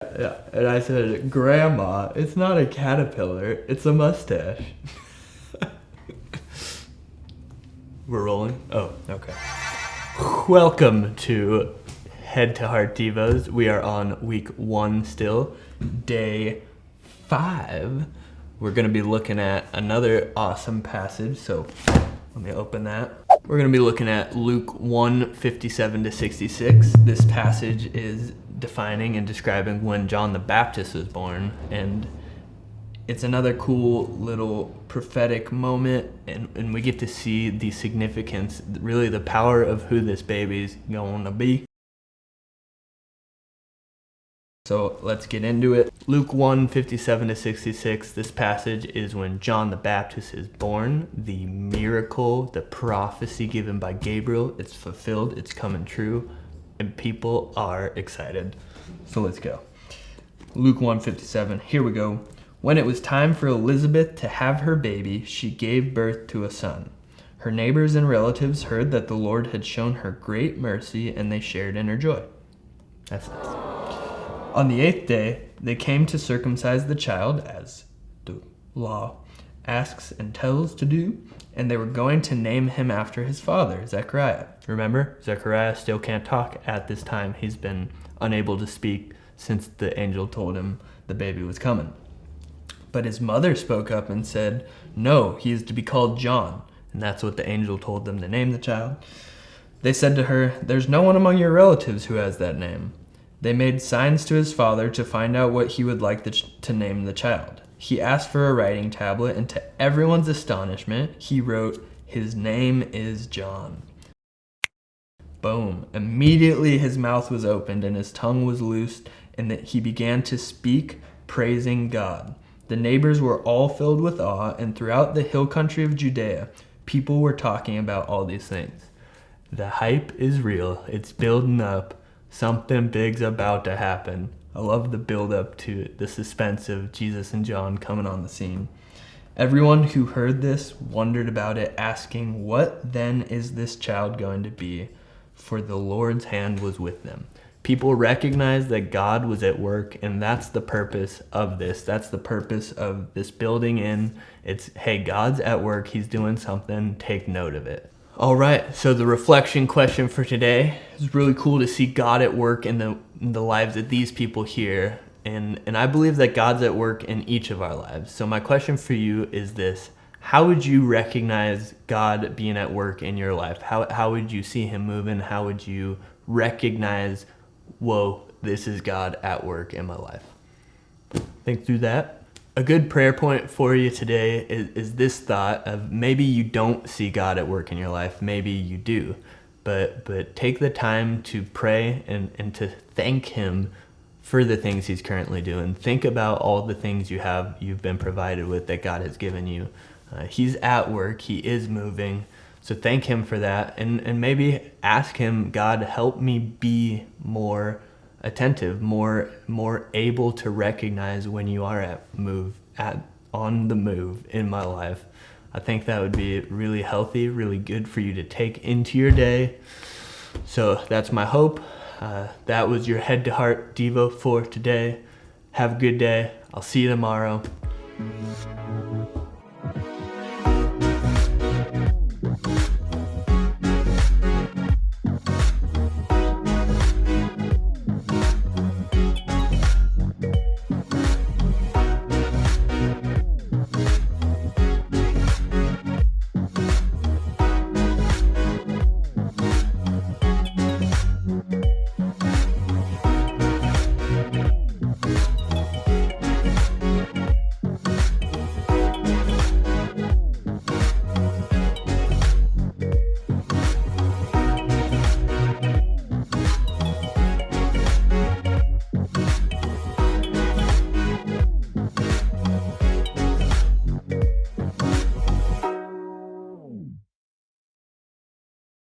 Yeah, and I said, Grandma, it's not a caterpillar, it's a mustache. We're rolling? Oh, okay. Welcome to Head to Heart Devos. We are on week 1 still, day 5. We're going to be looking at another awesome passage, so let me open that. We're going to be looking at Luke 1:57-66. This passage is defining and describing when John the Baptist was born, and it's another cool little prophetic moment, and we get to see the significance, really the power of who this baby's going to be. So let's get into it. Luke 1:57-66, this passage is when John the Baptist is born. The miracle, the prophecy given by Gabriel, it's fulfilled, it's coming true, and people are excited. So let's go. Luke 1:57, here we go. When it was time for Elizabeth to have her baby, she gave birth to a son. Her neighbors and relatives heard that the Lord had shown her great mercy, and they shared in her joy. That's nice. On the 8th day, they came to circumcise the child, as the law asks and tells to do, and they were going to name him after his father, Zechariah. Remember, Zechariah still can't talk at this time. He's been unable to speak since the angel told him the baby was coming. But his mother spoke up and said, "No, he is to be called John." And that's what the angel told them to name the child. They said to her, "There's no one among your relatives who has that name." They made signs to his father to find out what he would like to name the child. He asked for a writing tablet, and to everyone's astonishment, he wrote, "His name is John." Boom. Immediately his mouth was opened and his tongue was loosed, and that he began to speak, praising God. The neighbors were all filled with awe, and throughout the hill country of Judea, people were talking about all these things. The hype is real. It's building up. Something big's about to happen. I love the buildup to the suspense of Jesus and John coming on the scene. Everyone who heard this wondered about it, asking, "What then is this child going to be?" For the Lord's hand was with them. People recognized that God was at work, and that's the purpose of this. That's the purpose of this building in. It's, hey, God's at work. He's doing something. Take note of it. All right, so the reflection question for today is really cool to see God at work in the lives of these people here. And I believe that God's at work in each of our lives. So my question for you is this: how would you recognize God being at work in your life? How would you see him moving? How would you recognize, whoa, this is God at work in my life? Think through that. A good prayer point for you today is this thought of maybe you don't see God at work in your life, maybe you do, but take the time to pray and to thank him for the things he's currently doing. Think about all the things you've been provided with that God has given you. He's at work, he is moving, so thank him for that, and maybe ask him, God, help me be more attentive, more able to recognize when you are on the move in my life. I think that would be really healthy, really good for you to take into your day. So that's my hope. That was your Head to Heart Devo for today. Have a good day. I'll see you tomorrow.